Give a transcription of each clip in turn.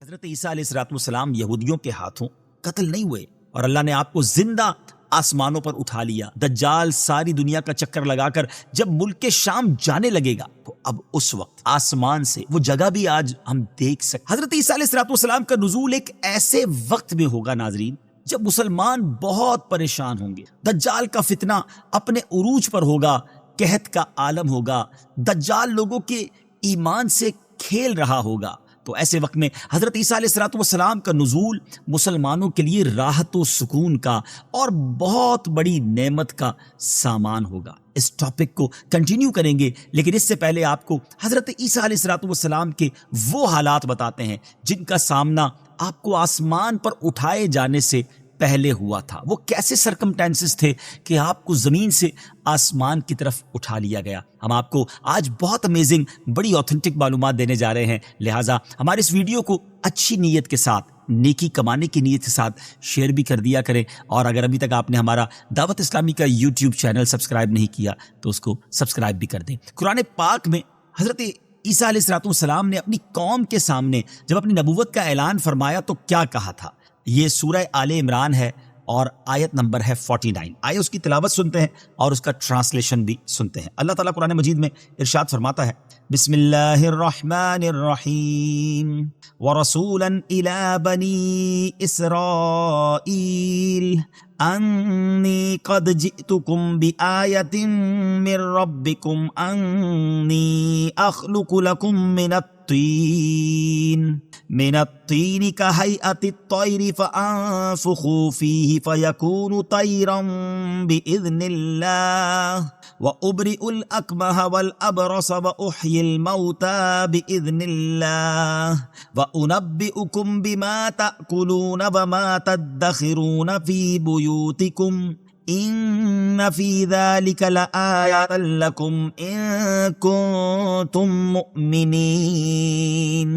حضرت عیسیٰ علیہ السلام یہودیوں کے ہاتھوں قتل نہیں ہوئے اور اللہ نے آپ کو زندہ آسمانوں پر اٹھا لیا۔ دجال ساری دنیا کا چکر لگا کر جب ملک شام جانے لگے گا تو اب اس وقت آسمان سے وہ جگہ بھی آج ہم دیکھ سکتے۔ حضرت عیسیٰ علیہ السلام کا نزول ایک ایسے وقت میں ہوگا ناظرین جب مسلمان بہت پریشان ہوں گے، دجال کا فتنہ اپنے عروج پر ہوگا، قحط کا عالم ہوگا، دجال لوگوں کے ایمان سے کھیل رہا ہوگا۔ تو ایسے وقت میں حضرت عیسیٰ علیہ السلام کا نزول مسلمانوں کے لیے راحت و سکون کا اور بہت بڑی نعمت کا سامان ہوگا۔ اس ٹاپک کو کنٹینیو کریں گے، لیکن اس سے پہلے آپ کو حضرت عیسیٰ علیہ السلام کے وہ حالات بتاتے ہیں جن کا سامنا آپ کو آسمان پر اٹھائے جانے سے پہلے ہوا تھا۔ وہ کیسے سرکمٹینسز تھے کہ آپ کو زمین سے آسمان کی طرف اٹھا لیا گیا۔ ہم آپ کو آج بہت امیزنگ بڑی اوتھینٹک معلومات دینے جا رہے ہیں، لہٰذا ہمارے اس ویڈیو کو اچھی نیت کے ساتھ، نیکی کمانے کی نیت کے ساتھ شیئر بھی کر دیا کریں، اور اگر ابھی تک آپ نے ہمارا دعوت اسلامی کا یوٹیوب چینل سبسکرائب نہیں کیا تو اس کو سبسکرائب بھی کر دیں۔ قرآن پاک میں حضرت عیسیٰ علیہ السلام نے اپنی قوم کے سامنے جب اپنی نبوت کا اعلان فرمایا تو کیا کہا تھا؟ یہ سورہ آل عمران ہے اور آیت نمبر ہے 49۔ آئے اس کی تلاوت سنتے ہیں اور اس کا ٹرانسلیشن بھی سنتے ہیں۔ اللہ تعالیٰ قرآن مجید میں ارشاد فرماتا ہے، بسم اللہ الرحمن الرحیم ورسولا الی بنی اسرائیل انی قد جئتکم بآیت من ربکم انی اخلق لکم من الطین کہیئت الطیر فانفخ فیہ فیکون طیرا بإذن اللہ وأبرئ الأکمہ والأبرص وأحیی الموتى بإذن اللہ وأنبئکم بما تأکلون وما تدخرون فی بیوتکم ان فی ذلک لآیۃ لکم ان کنتم مؤمنین۔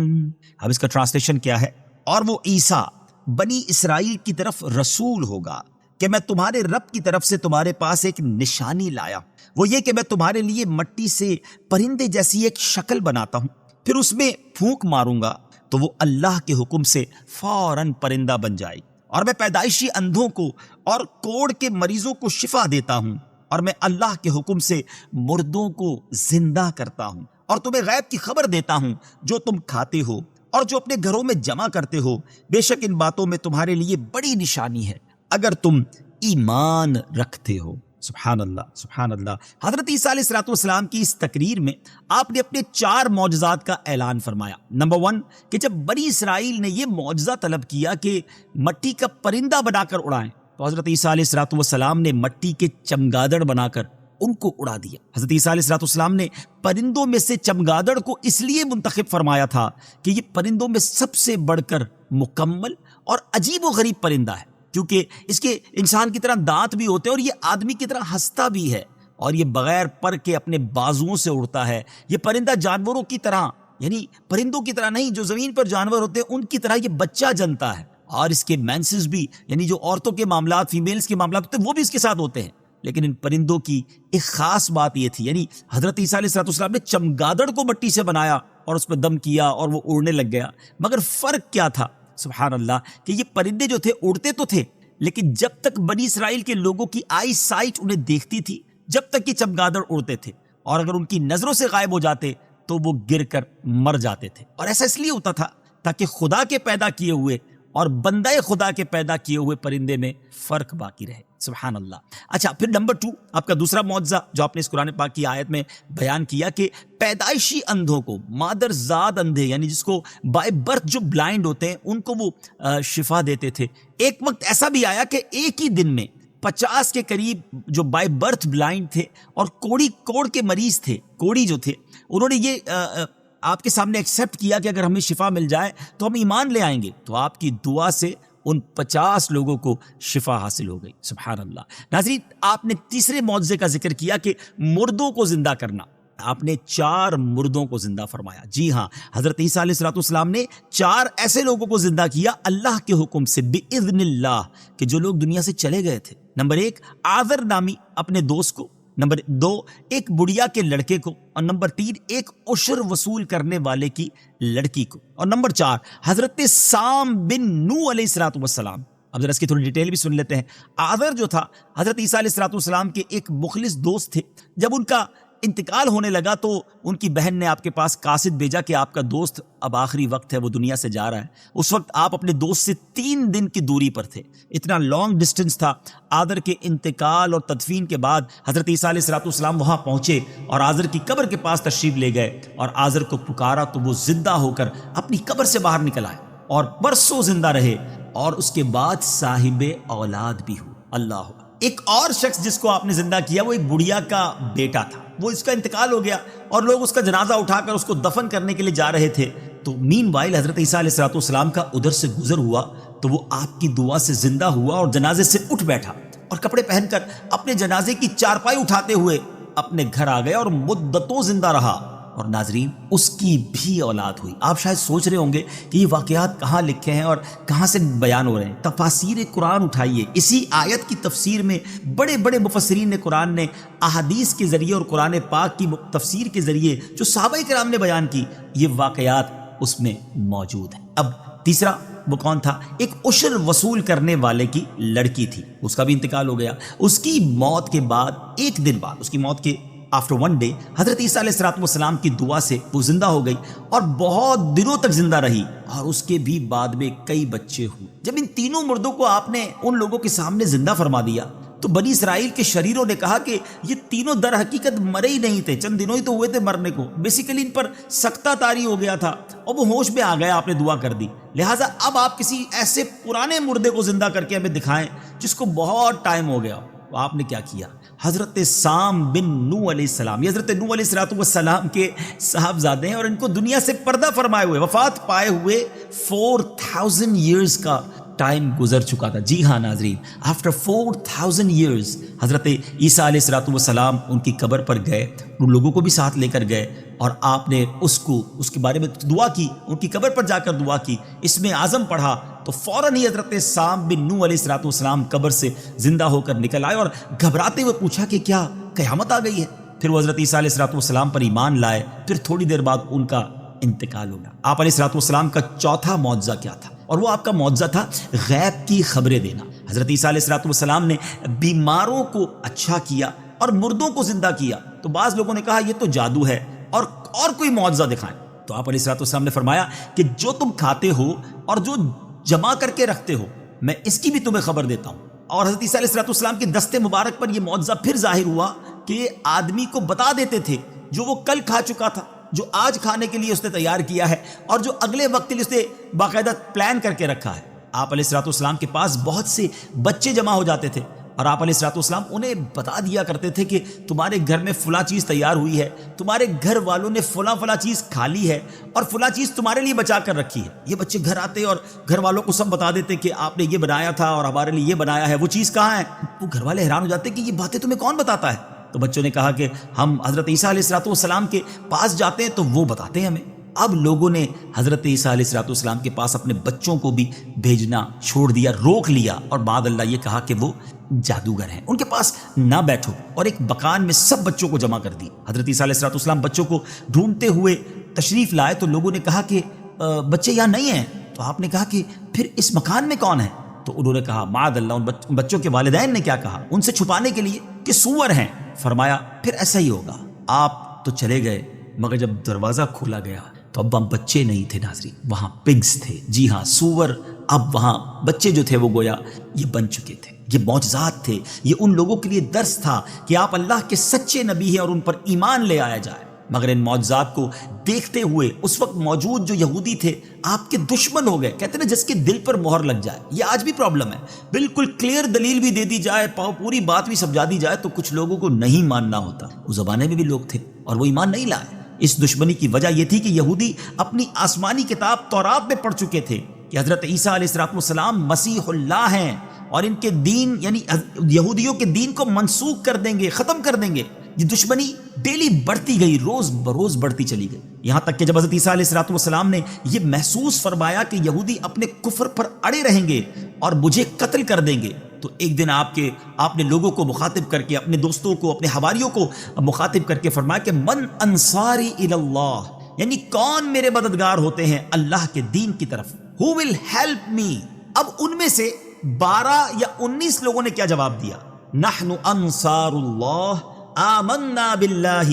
اب اس کا ٹرانسلیشن کیا ہے؟ اور وہ عیسیٰ بنی اسرائیل کی طرف رسول ہوگا کہ میں تمہارے رب کی طرف سے تمہارے پاس ایک نشانی لایا، وہ یہ کہ میں تمہارے لیے مٹی سے پرندے جیسی ایک شکل بناتا ہوں، پھر اس میں پھونک ماروں گا تو وہ اللہ کے حکم سے فوراً پرندہ بن جائے، اور میں پیدائشی اندھوں کو اور کوڑ کے مریضوں کو شفا دیتا ہوں، اور میں اللہ کے حکم سے مردوں کو زندہ کرتا ہوں، اور تمہیں غیب کی خبر دیتا ہوں جو تم کھاتے ہو اور جو اپنے گھروں میں جمع کرتے ہو، بے شک ان باتوں میں تمہارے لیے بڑی نشانی ہے اگر تم ایمان رکھتے ہو۔ سبحان اللہ، سبحان اللہ۔ حضرت عیسیٰ علیہ السلام کی اس تقریر میں آپ نے اپنے 4 معجزات کا اعلان فرمایا۔ نمبر 1 کہ جب بنی اسرائیل نے یہ معجزہ طلب کیا کہ مٹی کا پرندہ بنا کر اڑائیں تو حضرت عیسیٰ علیہ السلام نے مٹی کے چمگادڑ بنا کر ان کو اڑا دیا۔ حضرت عیسیٰ علیہ السلام نے پرندوں میں سے چمگادڑ کو اس لیے منتخب فرمایا تھا کہ یہ پرندوں میں سب سے بڑھ کر مکمل اور عجیب و غریب پرندہ ہے، کیونکہ اس کے انسان کی طرح دانت بھی ہوتے ہیں اور یہ آدمی کی طرح ہنستا بھی ہے، اور یہ بغیر پر کے اپنے بازوؤں سے اڑتا ہے۔ یہ پرندہ جانوروں کی طرح، یعنی پرندوں کی طرح نہیں جو زمین پر جانور ہوتے ہیں ان کی طرح یہ بچہ جنتا ہے، اور اس کے مینسز بھی، یعنی جو عورتوں کے معاملات، فیمیلز کے معاملات ہوتے ہیں وہ بھی اس کے ساتھ ہوتے ہیں۔ لیکن ان پرندوں کی ایک خاص بات یہ تھی، یعنی حضرت عیسیٰ علیہ السلام نے چمگادڑ کو مٹی سے بنایا اور اس پہ دم کیا اور وہ اڑنے لگ گیا، مگر فرق کیا تھا؟ سبحان اللہ، کہ یہ پرندے جو تھے اڑتے تو تھے، لیکن جب تک بنی اسرائیل کے لوگوں کی آئی سائٹ انہیں دیکھتی تھی، جب تک یہ چمگادڑ اڑتے تھے، اور اگر ان کی نظروں سے غائب ہو جاتے تو وہ گر کر مر جاتے تھے۔ اور ایسا اس لیے ہوتا تھا تاکہ خدا کے پیدا کیے ہوئے اور بندہ خدا کے پیدا کیے ہوئے پرندے میں فرق باقی رہے۔ سبحان اللہ۔ اچھا، پھر نمبر 2 آپ کا دوسرا معجزہ جو آپ نے اس قرآن پاک کی آیت میں بیان کیا کہ پیدائشی اندھوں کو، مادر زاد اندھے یعنی جس کو بائی برتھ جو بلائنڈ ہوتے ہیں ان کو وہ شفا دیتے تھے۔ ایک وقت ایسا بھی آیا کہ ایک ہی دن میں 50 کے قریب جو بائی برتھ بلائنڈ تھے اور کوڑ کے مریض تھے، کوڑی جو تھے، انہوں نے یہ آپ کے سامنے ایکسیپٹ کیا کہ اگر ہمیں شفا مل جائے تو ہم ایمان لے آئیں گے، تو آپ کی دعا سے ان 50 لوگوں کو شفا حاصل ہو گئی۔ سبحان اللہ۔ ناظرین، آپ نے تیسرے معجزے کا ذکر کیا کہ مردوں کو زندہ کرنا۔ آپ نے 4 مردوں کو زندہ فرمایا۔ جی ہاں، حضرت عیسیٰ علیہ السلام نے 4 ایسے لوگوں کو زندہ کیا اللہ کے حکم سے، بِإِذْنِ اللہ، کہ جو لوگ دنیا سے چلے گئے تھے۔ نمبر 1 آذر نامی اپنے دوست کو، نمبر 2 ایک بڑھیا کے لڑکے کو، اور نمبر 3 ایک عشر وصول کرنے والے کی لڑکی کو، اور نمبر 4 حضرت سام بن نوح علیہ السلام۔ اب ذرا اس کی تھوڑی ڈیٹیل بھی سن لیتے ہیں۔ آذر جو تھا حضرت عیسیٰ علیہ السلام کے ایک مخلص دوست تھے۔ جب ان کا انتقال ہونے لگا تو ان کی بہن نے آپ کے پاس قاصد بھیجا کہ آپ کا دوست اب آخری وقت ہے، وہ دنیا سے جا رہا ہے۔ اس وقت آپ اپنے دوست سے 3 دن کی دوری پر تھے، اتنا لانگ ڈسٹنس تھا۔ آذر کے انتقال اور تدفین کے بعد حضرت عیسیٰ علیہ السلام وہاں پہنچے اور آذر کی قبر کے پاس تشریف لے گئے اور آذر کو پکارا تو وہ زندہ ہو کر اپنی قبر سے باہر نکل آئے اور برسوں زندہ رہے، اور اس کے بعد صاحب اولاد بھی ہو۔ اللہ۔ ایک اور شخص جس کو آپ نے زندہ کیا وہ ایک بڑھیا کا بیٹا تھا، وہ اس کا انتقال ہو گیا اور لوگ اس کا جنازہ اٹھا کر اس کو دفن کرنے کے لیے جا رہے تھے، تو مین وائل حضرت عیسیٰ علیہ السلام کا ادھر سے گزر ہوا تو وہ آپ کی دعا سے زندہ ہوا اور جنازے سے اٹھ بیٹھا اور کپڑے پہن کر اپنے جنازے کی چارپائی اٹھاتے ہوئے اپنے گھر آ گیا اور مدتوں زندہ رہا، اور ناظرین اس کی بھی اولاد ہوئی۔ آپ شاید سوچ رہے ہوں گے کہ یہ واقعات کہاں لکھے ہیں اور کہاں سے بیان ہو رہے ہیں۔ تفاسیر قرآن اٹھائیے، اسی آیت کی تفسیر میں بڑے بڑے مفسرین قرآن نے احادیث کے ذریعے اور قرآن پاک کی تفسیر کے ذریعے جو صحابہ کرام نے بیان کی، یہ واقعات اس میں موجود ہیں۔ اب تیسرا وہ کون تھا؟ ایک عشر وصول کرنے والے کی لڑکی تھی، اس کا بھی انتقال ہو گیا۔ اس کی موت کے بعد ایک دن بعد، اس کی موت کے آفٹر 1 ڈے، حضرت عیسیٰ علیہ السلام کی دعا سے وہ زندہ ہو گئی اور بہت دنوں تک زندہ رہی، اور اس کے بھی بعد میں کئی بچے ہوئے۔ جب ان تینوں مردوں کو آپ نے ان لوگوں کے سامنے زندہ فرما دیا تو بنی اسرائیل کے شریروں نے کہا کہ یہ تینوں در حقیقت مرے ہی نہیں تھے، چند دنوں ہی تو ہوئے تھے مرنے کو، بیسیکلی ان پر سکتہ طاری ہو گیا تھا اور وہ ہوش میں آ گیا، آپ نے دعا کر دی، لہٰذا اب آپ کسی ایسے پرانے مردے کو زندہ کر کے ہمیں دکھائیں جس کو بہت ٹائم ہو گیا۔ تو آپ نے کیا کیا؟ حضرت سام بن نوح علیہ السلام، یہ حضرت نوح علیہ السلام کے صاحبزادے ہیں اور ان کو دنیا سے پردہ فرمائے ہوئے، وفات پائے ہوئے 4000 ایئرز کا ٹائم گزر چکا تھا۔ جی ہاں ناظرین، آفٹر 4000 ایئرز حضرت عیسیٰ علیہ السلام ان کی قبر پر گئے، ان لوگوں کو بھی ساتھ لے کر گئے اور آپ نے اس کے بارے میں دعا کی، ان کی قبر پر جا کر دعا کی، اس میں اعظم پڑھا تو فوراً ہی حضرت سام بن نوح علیہ السلام قبر سے زندہ ہو کر نکل آئے اور گھبراتے ہوئے پوچھا کہ کیا قیامت آ گئی ہے؟ پھر وہ حضرت عیسیٰ علیہ السلام پر ایمان لائے، پھر تھوڑی دیر بعد ان کا انتقال ہو گیا۔ آپ علیہ السلام کا چوتھا معجزہ کیا تھا؟ اور وہ آپ کا معجزہ تھا غیب کی خبریں دینا۔ حضرت عیسیٰ علیہ السلام نے بیماروں کو اچھا کیا اور مردوں کو زندہ کیا، تو بعض لوگوں نے کہا یہ تو جادو ہے اور کوئی معجزہ دکھائیں، تو آپ علیہ السلام نے فرمایا کہ جو تم کھاتے ہو اور جو جمع کر کے رکھتے ہو میں اس کی بھی تمہیں خبر دیتا ہوں۔ اور حضرت عیسیٰ علیہ السلام کے دستے مبارک پر یہ معجزہ پھر ظاہر ہوا کہ آدمی کو بتا دیتے تھے جو وہ کل کھا چکا تھا، جو آج کھانے کے لیے اس نے تیار کیا ہے اور جو اگلے وقت کے لیے اس نے باقاعدہ پلان کر کے رکھا ہے۔ آپ علیہ السلام کے پاس بہت سے بچے جمع ہو جاتے تھے اور آپ علیہ السلام انہیں بتا دیا کرتے تھے کہ تمہارے گھر میں فلاں چیز تیار ہوئی ہے، تمہارے گھر والوں نے فلاں چیز کھا لی ہے اور فلاں چیز تمہارے لیے بچا کر رکھی ہے۔ یہ بچے گھر آتے اور گھر والوں کو سب بتا دیتے کہ آپ نے یہ بنایا تھا اور ہمارے لیے یہ بنایا ہے، وہ چیز کہاں ہے؟ وہ گھر والے حیران ہو جاتے کہ یہ باتیں تمہیں کون بتاتا ہے؟ تو بچوں نے کہا کہ ہم حضرت عیسیٰ علیہ السلام کے پاس جاتے ہیں تو وہ بتاتے ہیں ہمیں۔ اب لوگوں نے حضرت عیسیٰ علیہ السلام کے پاس اپنے بچوں کو بھی بھیجنا چھوڑ دیا، روک لیا، اور بعد اللہ یہ کہا کہ وہ جادوگر ہیں، ان کے پاس نہ بیٹھو، اور ایک مکان میں سب بچوں کو جمع کر دی۔ حضرت عیسیٰ علیہ السلام بچوں کو ڈھونڈتے ہوئے تشریف لائے تو لوگوں نے کہا کہ بچے یہاں نہیں ہیں، تو آپ نے کہا کہ پھر اس مکان میں کون ہے؟ تو انہوں نے کہا معاذ اللہ، ان بچوں کے والدین نے کیا کہا ان سے چھپانے کے لیے کہ سور ہیں۔ فرمایا پھر ایسا ہی ہوگا، آپ تو چلے گئے مگر جب دروازہ کھولا گیا تو اب بچے نہیں تھے ناظرین، وہاں پگز تھے۔ جی ہاں، سور، اب وہاں بچے جو تھے وہ گویا یہ بن چکے تھے۔ یہ معجزات تھے، یہ ان لوگوں کے لیے درس تھا کہ آپ اللہ کے سچے نبی ہیں اور ان پر ایمان لے آیا جائے۔ مگر ان معجزات کو دیکھتے ہوئے اس وقت موجود جو یہودی تھے آپ کے دشمن ہو گئے۔ کہتے ہیں نا جس کے دل پر مہر لگ جائے، یہ آج بھی پرابلم ہے۔ بالکل کلیئر دلیل بھی دے دی جائے، پوری بات بھی سمجھا دی جائے تو کچھ لوگوں کو نہیں ماننا ہوتا۔ اس زمانے میں بھی لوگ تھے اور وہ ایمان نہیں لائے۔ اس دشمنی کی وجہ یہ تھی کہ یہودی اپنی آسمانی کتاب تورات میں پڑھ چکے تھے کہ حضرت عیسیٰ علیہ السلام مسیح اللہ ہیں اور ان کے دین یعنی یہودیوں کے دین کو منسوخ کر دیں گے، ختم کر دیں گے۔ یہ دشمنی ڈیلی بڑھتی گئی، روز بروز بڑھتی چلی گئی، یہاں تک کہ جب حضرت عیسیٰ علیہ السلام نے یہ محسوس فرمایا کہ یہودی اپنے کفر پر اڑے رہیں گے اور مجھے قتل کر دیں گے تو ایک دن آپ نے لوگوں کو مخاطب کر کے، اپنے دوستوں کو، اپنے حواریوں کو مخاطب کر کے فرمایا کہ من انصاری الی اللہ، یعنی کون میرے مددگار ہوتے ہیں اللہ کے دین کی طرف، who will help me۔ اب ان میں سے 12 یا 19 لوگوں نے کیا جواب دیا؟ نحن انصار اللہ آمنا باللہ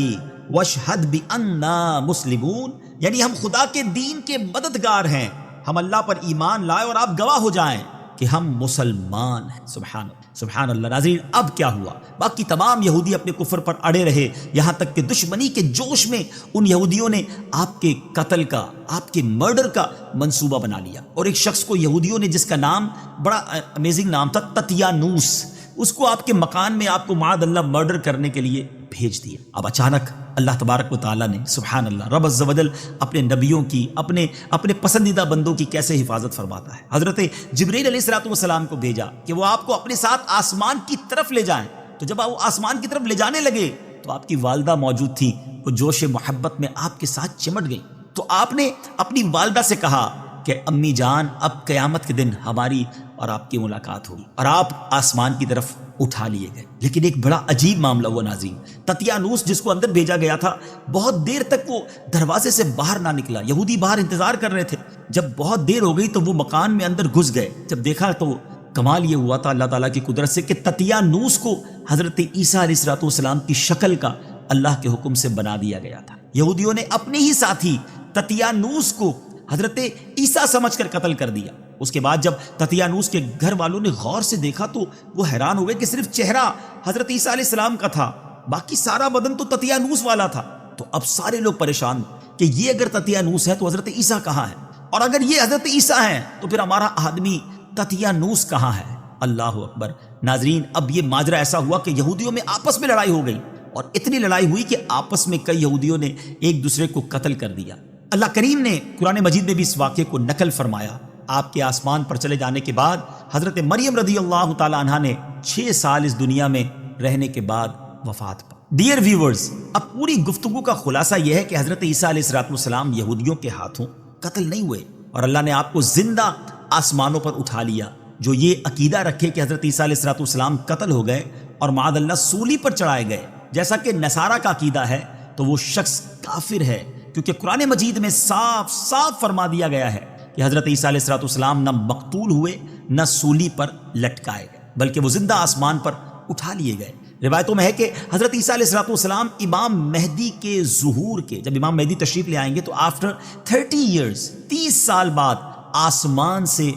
واشہد بأننا مسلمون، یعنی ہم خدا کے دین کے مددگار ہیں، ہم اللہ پر ایمان لائے اور آپ گواہ ہو جائیں کہ ہم مسلمان ہیں۔ سبحان اللہ۔ ناظرین، اب کیا ہوا؟ باقی تمام یہودی اپنے کفر پر اڑے رہے، یہاں تک کہ دشمنی کے جوش میں ان یہودیوں نے آپ کے قتل کا، آپ کے مرڈر کا منصوبہ بنا لیا، اور ایک شخص کو یہودیوں نے، جس کا نام بڑا امیزنگ نام تھا، تطیانوس، اس کو آپ کے مکان میں آپ کو معاذ اللہ مرڈر کرنے کے لیے بھیج دیا۔ اب اچانک اللہ تبارک و تعالیٰ نے، سبحان اللہ، رب عز و جل اپنے نبیوں کی، اپنے پسندیدہ بندوں کی کیسے حفاظت فرماتا ہے۔ حضرت جبرائیل علیہ السلام کو بھیجا کہ وہ آپ کو اپنے ساتھ آسمان کی طرف لے جائیں، تو جب وہ آسمان کی طرف لے جانے لگے تو آپ کی والدہ موجود تھی، وہ جوش محبت میں آپ کے ساتھ چمٹ گئی، تو آپ نے اپنی والدہ سے کہا کہ امی جان، اب قیامت کے دن ہماری اور آپ کی ملاقات ہوگی، اور آپ آسمان کی طرف اٹھا لیے گئے۔ لیکن ایک بڑا عجیب معاملہ ہوا ناظرین، تطیانوس جس کو اندر بھیجا گیا تھا، بہت دیر تک وہ دروازے سے باہر نہ نکلا، یہودی باہر انتظار کر رہے تھے، جب بہت دیر ہو گئی تو وہ مکان میں اندر گھس گئے، جب دیکھا تو کمال یہ ہوا تھا اللہ تعالیٰ کی قدرت سے کہ تطیانوس کو حضرت عیسیٰ علیہ السلام کی شکل کا اللہ کے حکم سے بنا دیا گیا تھا۔ یہودیوں نے اپنے ہی ساتھی تطیانوس کو حضرت عیسیٰ سمجھ کر قتل کر دیا۔ اس کے بعد جب تطیانوس کے گھر والوں نے غور سے دیکھا تو وہ حیران ہوئے کہ صرف چہرہ حضرت عیسیٰ علیہ السلام کا تھا، باقی سارا بدن تو تطیانوس والا تھا۔ تو اب سارے لوگ پریشان کہ یہ اگر تطیانوس ہے تو حضرت عیسیٰ کہاں ہے، اور اگر یہ حضرت عیسیٰ ہیں تو پھر ہمارا آدمی تطیانوس کہاں ہے؟ اللہ اکبر۔ ناظرین، اب یہ ماجرا ایسا ہوا کہ یہودیوں میں آپس میں لڑائی ہو گئی، اور اتنی لڑائی ہوئی کہ آپس میں کئی یہودیوں نے ایک دوسرے کو قتل کر دیا۔ اللہ کریم نے قرآن مجید میں بھی اس واقعے کو نقل فرمایا۔ آپ کے آسمان پر چلے جانے کے بعد حضرت مریم رضی اللہ تعالی عنہا نے 6 سال اس دنیا میں رہنے کے بعد وفات پا۔ ڈیئر ویورز، اب پوری گفتگو کا خلاصہ یہ ہے کہ حضرت عیسیٰ علیہ السلام یہودیوں کے ہاتھوں قتل نہیں ہوئے، اور اللہ نے آپ کو زندہ آسمانوں پر اٹھا لیا۔ جو یہ عقیدہ رکھے کہ حضرت عیسیٰ علیہ السلام قتل ہو گئے اور معاذ اللہ سولی پر چڑھائے گئے، جیسا کہ نصارہ کا عقیدہ ہے، تو وہ شخص کافر ہے، کیونکہ قرآن مجید میں صاف صاف فرما دیا گیا ہے کہ حضرت عیسیٰ علیہ السلام نہ مقتول ہوئے نہ سولی پر لٹکائے گئے، بلکہ وہ زندہ آسمان پر اٹھا لیے گئے۔ روایتوں میں ہے کہ حضرت عیسیٰ علیہ السلام امام مہدی کے ظہور کے، جب امام مہدی تشریف لے آئیں گے تو آفٹر 30 ایئرز، 30 سال بعد آسمان سے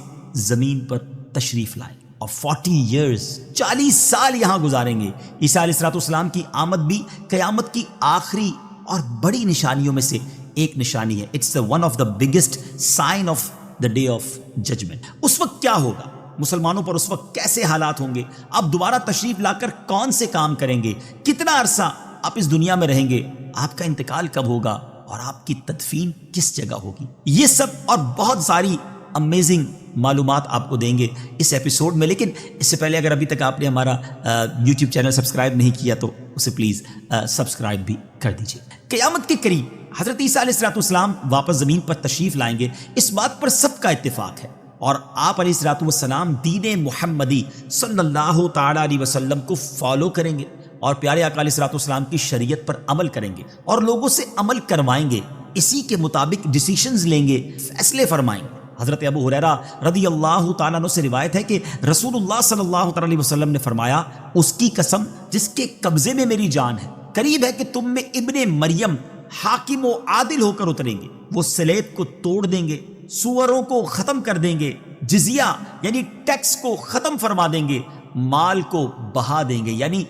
زمین پر تشریف لائیں، اور 40 ایئرز، 40 سال یہاں گزاریں گے۔ عیسیٰ علیہ السلام کی آمد بھی قیامت کی آخری اور بڑی نشانیوں میں سے ایک نشانی ہے۔ It's one of the biggest sign of the day of judgement. اس وقت کیا ہوگا؟ مسلمانوں پر اس وقت کیسے حالات ہوں گے؟ آپ دوبارہ تشریف لا کر کون سے کام کریں گے؟ کتنا عرصہ آپ اس دنیا میں رہیں گے؟ آپ کا انتقال کب ہوگا؟ اور آپ کی تدفین کس جگہ ہوگی؟ یہ سب اور بہت ساری امیزنگ معلومات آپ کو دیں گے اس ایپیسوڈ میں، لیکن اس سے پہلے اگر ابھی تک آپ نے ہمارا یوٹیوب چینل سبسکرائب نہیں کیا تو اسے پلیز سبسکرائب بھی کر دیجیے۔ قیامت کے قریب حضرت عیسیٰ علیہ السلام واپس زمین پر تشریف لائیں گے، اس بات پر سب کا اتفاق ہے، اور آپ علیہ السلام دین محمدی صلی اللہ تعالی علیہ وسلم کو فالو کریں گے، اور پیارے آقا علیہ السلام کی شریعت پر عمل کریں گے، اور لوگوں سے عمل کروائیں گے، اسی کے مطابق ڈیسیشنز لیں گے، فیصلے فرمائیں گے۔ حضرت ابو ہریرہ رضی اللہ تعالیٰ عنہ سے روایت ہے کہ رسول اللہ صلی اللہ تعالی علیہ وسلم نے فرمایا، اس کی قسم جس کے قبضے میں میری جان ہے، قریب ہے کہ تم میں ابن مریم حاکم و عادل ہو کر اتریں گے، وہ سلیب کو توڑ دیں گے، سوروں کو ختم کر دیں گے، جزیہ یعنی ٹیکس کو ختم فرما دیں گے، مال کو بہا دیں گے، یعنی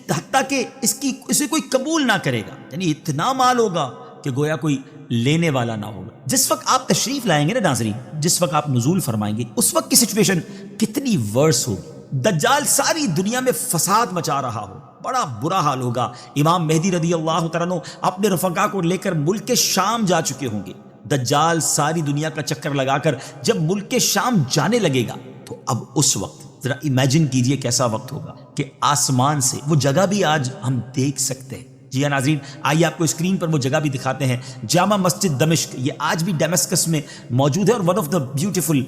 حتیٰ کہ اسے کوئی قبول نہ کرے گا، یعنی اتنا مال ہوگا کہ گویا کوئی لینے والا نہ ہوگا۔ جس وقت آپ تشریف لائیں گے نا ناظرین، جس وقت آپ نزول فرمائیں گے، اس وقت کی سچویشن کتنی ورس ہوگی۔ دجال ساری دنیا میں فساد مچا رہا ہو، بڑا برا حال ہوگا۔ امام مہدی رضی اللہ تعالیٰ عنہ اپنے رفقا کو لے کر ملک شام جا چکے ہوں گے۔ دجال ساری دنیا کا چکر لگا کر جب ملک شام جانے لگے گا تو اب اس وقت ذرا امیجن کیجئے کیسا وقت ہوگا کہ آسمان سے وہ جگہ بھی آج ہم دیکھ سکتے ہیں، جی ہاں ناظرین، آئیے آپ کو اسکرین پر وہ جگہ بھی دکھاتے ہیں، جامع مسجد دمشق، یہ آج بھی ڈیمسکس میں موجود ہے اور ون آف دا بیوٹیفل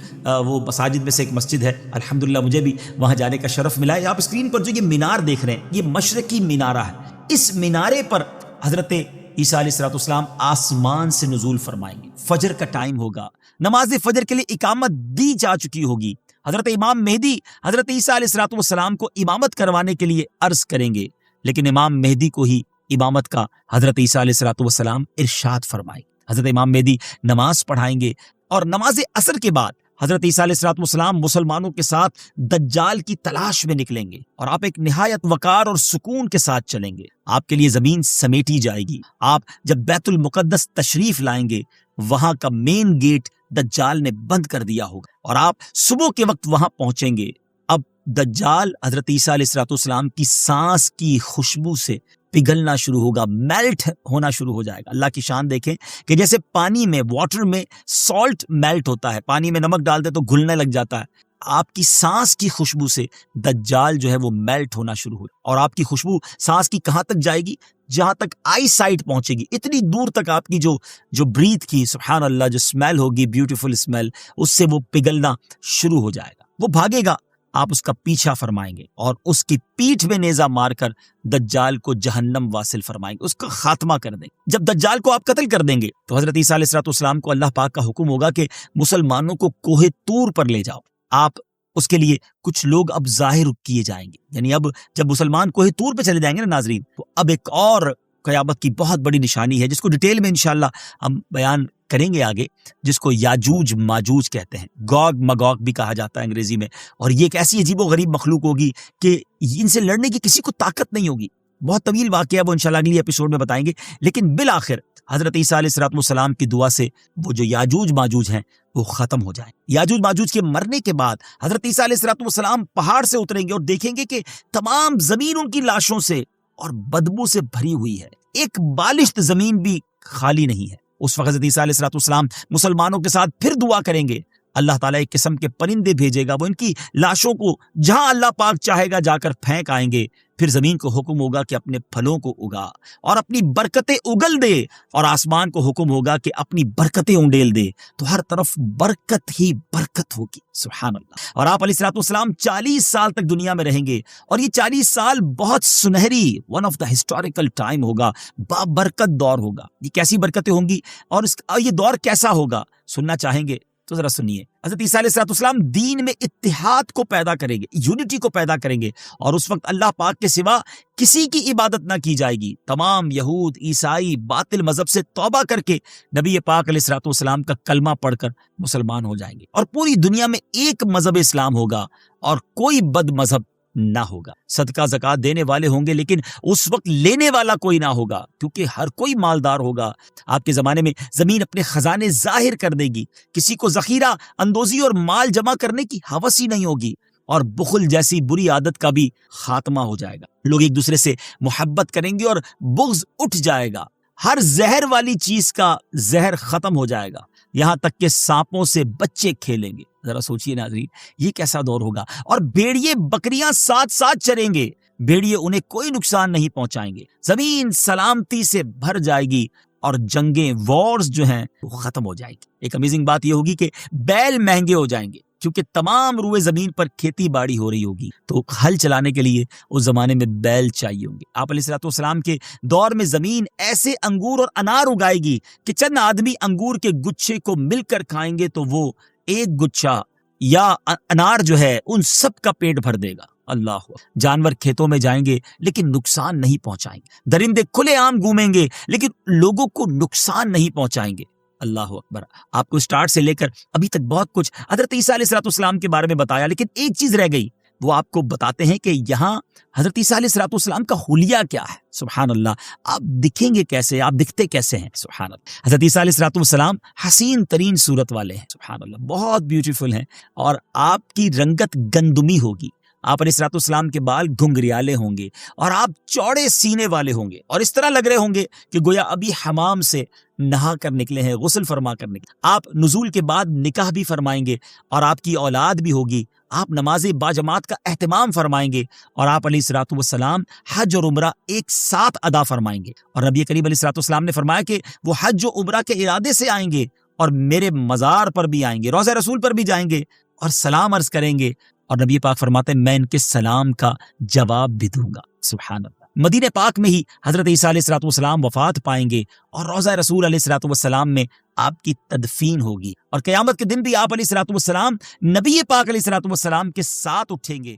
وہ مساجد میں سے ایک مسجد ہے۔ الحمدللہ مجھے بھی وہاں جانے کا شرف ملا ہے۔ آپ اسکرین پر جو یہ مینار دیکھ رہے ہیں یہ مشرقی مینارہ ہے، اس مینارے پر حضرت عیسیٰ علیہ السلام آسمان سے نزول فرمائیں گے، فجر کا ٹائم ہوگا، نماز فجر کے لیے اقامت دی جا چکی ہوگی، حضرت امام مہدی حضرت عیسیٰ علیہ السلام کو امامت کروانے کے لیے عرض کریں گے، لیکن امام مہدی کو ہی امامت کا حضرت عیسیٰ علیہ السلام ارشاد فرمائیں گے۔ حضرت امام مہدی نماز پڑھائیں گے اور نماز عصر کے بعد حضرت عیسیٰ علیہ السلام مسلمانوں کے ساتھ دجال کی تلاش میں نکلیں گے اور آپ ایک نہایت وقار اور سکون کے ساتھ چلیں گے۔ آپ کے لیے زمین سمیٹی جائے گی۔ آپ جب بیت المقدس تشریف لائیں گے وہاں کا مین گیٹ دجال نے بند کر دیا ہوگا اور آپ صبح کے وقت وہاں پہنچیں گے۔ اب دجال حضرت عیسیٰ علیہ السلام کی سانس کی خوشبو سے پگھلنا شروع ہوگا، میلٹ ہونا شروع ہو جائے گا۔ اللہ کی شان دیکھیں کہ جیسے پانی میں، واٹر میں سالٹ میلٹ ہوتا ہے، پانی میں نمک ڈالتے تو گھلنے لگ جاتا ہے، آپ کی سانس کی خوشبو سے دجال جو ہے وہ میلٹ ہونا شروع ہو، اور آپ کی خوشبو سانس کی کہاں تک جائے گی؟ جہاں تک آئی سائٹ پہنچے گی، اتنی دور تک آپ کی جو بریتھ کی، سبحان اللہ، جو اسمیل ہوگی، بیوٹیفل اسمیل، اس سے وہ پگھلنا شروع ہو جائے گا۔ وہ بھاگے گا، آپ اس کا پیچھا فرمائیں گے اور اس کی پیٹھ میں نیزہ مار کر دجال کو جہنم واصل فرمائیں گے، اس کا خاتمہ کر دیں گے۔ جب دجال کو آپ قتل کر دیں گے تو حضرت عیسیٰ علیہ السلام کو اللہ پاک کا حکم ہوگا کہ مسلمانوں کو کوہ طور پر لے جاؤ۔ آپ اس کے لیے کچھ لوگ اب ظاہر کیے جائیں گے، یعنی اب جب مسلمان کوہ طور پہ چلے جائیں گے نا ناظرین، تو اب ایک اور قیامت کی بہت بڑی نشانی ہے جس کو ڈیٹیل میں انشاءاللہ ہم بیان کریں گے آگے، جس کو یاجوج ماجوج کہتے ہیں، گوگ مگوگ بھی کہا جاتا ہے انگریزی میں، اور یہ ایک ایسی عجیب و غریب مخلوق ہوگی کہ ان سے لڑنے کی کسی کو طاقت نہیں ہوگی۔ بہت طویل واقعہ، وہ انشاءاللہ اگلی ایپیسوڈ میں بتائیں گے، لیکن بالآخر حضرت عیسیٰ علیہ السلام کی دعا سے وہ جو یاجوج ماجوج ہیں وہ ختم ہو جائیں۔ یاجوج ماجوج کے مرنے کے بعد حضرت عیسیٰ علیہ السلام پہاڑ سے اتریں گے اور دیکھیں گے کہ تمام زمین ان کی لاشوں سے اور بدبو سے بھری ہوئی ہے، ایک بالشت زمین بھی خالی نہیں ہے۔ اس وقت حضرت عیسیٰ علیہ السلام مسلمانوں کے ساتھ پھر دعا کریں گے، اللہ تعالیٰ ایک قسم کے پرندے بھیجے گا، وہ ان کی لاشوں کو جہاں اللہ پاک چاہے گا جا کر پھینک آئیں گے۔ پھر زمین کو حکم ہوگا کہ اپنے پھلوں کو اگا اور اپنی برکتیں اگل دے، اور آسمان کو حکم ہوگا کہ اپنی برکتیں انڈیل دے، تو ہر طرف برکت ہی برکت ہوگی، سبحان اللہ۔ اور آپ علیہ السلام 40 سال تک دنیا میں رہیں گے، اور یہ 40 سال بہت سنہری، one of the historical time ہوگا، بابرکت دور ہوگا۔ یہ کیسی برکتیں ہوں گی اور یہ دور کیسا ہوگا، سننا چاہیں گے تو ذرا سنیے۔ حضرت عیسیٰ علیہ السلام دین میں اتحاد کو پیدا کریں گے، یونٹی کو پیدا کریں گے، اور اس وقت اللہ پاک کے سوا کسی کی عبادت نہ کی جائے گی۔ تمام یہود، عیسائی باطل مذہب سے توبہ کر کے نبی پاک علیہ السلام کا کلمہ پڑھ کر مسلمان ہو جائیں گے، اور پوری دنیا میں ایک مذہب اسلام ہوگا اور کوئی بد مذہب نہ ہوگا۔ صدقہ زکوٰۃ دینے والے ہوں گے لیکن اس وقت لینے والا کوئی نہ ہوگا، کیونکہ ہر کوئی مالدار ہوگا۔ آپ کے زمانے میں زمین اپنے خزانے ظاہر کر دے گی، کسی کو ذخیرہ اندوزی اور مال جمع کرنے کی ہوس ہی نہیں ہوگی، اور بخل جیسی بری عادت کا بھی خاتمہ ہو جائے گا۔ لوگ ایک دوسرے سے محبت کریں گے اور بغض اٹھ جائے گا۔ ہر زہر والی چیز کا زہر ختم ہو جائے گا، یہاں تک کہ سانپوں سے بچے کھیلیں گے۔ ذرا سوچئے ناظرین، یہ کیسا دور ہوگا۔ اور بھیڑیے بکریاں ساتھ ساتھ چریں گے، بھیڑیے انہیں کوئی نقصان نہیں پہنچائیں گے، زمین سلامتی سے بھر جائے گی، اور جنگیں، وارز جو ہیں وہ ختم ہو جائے گی۔ ایک امیزنگ بات یہ ہوگی کہ بیل مہنگے ہو جائیں گے، کیونکہ تمام روئے زمین پر کھیتی باڑی ہو رہی ہوگی، تو ہل چلانے کے لیے اس زمانے میں بیل چاہیے ہوں گے۔ آپ علیہ السلام کے دور میں زمین ایسے انگور اور انار اگائے گی کہ چند آدمی انگور کے گچھے کو مل کر کھائیں گے تو وہ ایک گچھا یا انار جو ہے ان سب کا پیٹ بھر دے گا۔ اللہ، جانور کھیتوں میں جائیں گے لیکن نقصان نہیں پہنچائیں گے، درندے کھلے عام گھومیں گے لیکن لوگوں کو نقصان نہیں پہنچائیں گے۔ اللہ اکبر۔ آپ کو سٹارٹ سے لے کر ابھی تک بہت کچھ حضرت عیسیٰ علیہ السلام کے بارے میں بتایا، لیکن ایک چیز رہ گئی، وہ آپ کو بتاتے ہیں کہ یہاں حضرت عیسیٰ علیہ السلام کا حلیہ کیا ہے۔ سبحان اللہ، آپ دکھیں گے کیسے، آپ دکھتے کیسے ہیں؟ سبحان اللہ۔ حضرت عیسیٰ علیہ السلام حسین ترین صورت والے ہیں، سبحان اللہ، بہت بیوٹیفل ہیں، اور آپ کی رنگت گندمی ہوگی۔ آپ علیہ السلام کے بال گھنگریالے ہوں گے، اور آپ چوڑے سینے والے ہوں گے، اور اس طرح لگ رہے ہوں گے کہ گویا ابھی حمام سے نہا کر نکلے ہیں، غسل فرما کر نکلے، آپ نزول کے بعد نکاح بھی فرمائیں گے اور آپ کی اولاد بھی ہوگی، آپ نماز باجماعت کا اہتمام فرمائیں گے اور آپ علیہ الصلوۃ والسلام حج اور عمرہ ایک ساتھ ادا فرمائیں گے۔ اور نبی کریم علیہ الصلوۃ والسلام نے فرمایا کہ وہ حج و عمرہ کے ارادے سے آئیں گے اور میرے مزار پر بھی آئیں گے، روضہ رسول پر بھی جائیں گے اور سلام عرض کریں گے، اور نبی پاک فرماتے ہیں میں ان کے سلام کا جواب بھی دوں گا۔ سبحان اللہ۔ مدینہ پاک میں ہی حضرت عیسیٰ علیہ الصلوۃ والسلام وفات پائیں گے اور روضہ رسول علیہ الصلوۃ والسلام میں آپ کی تدفین ہوگی، اور قیامت کے دن بھی آپ علیہ الصلوۃ والسلام نبی پاک علیہ الصلوۃ والسلام کے ساتھ اٹھیں گے۔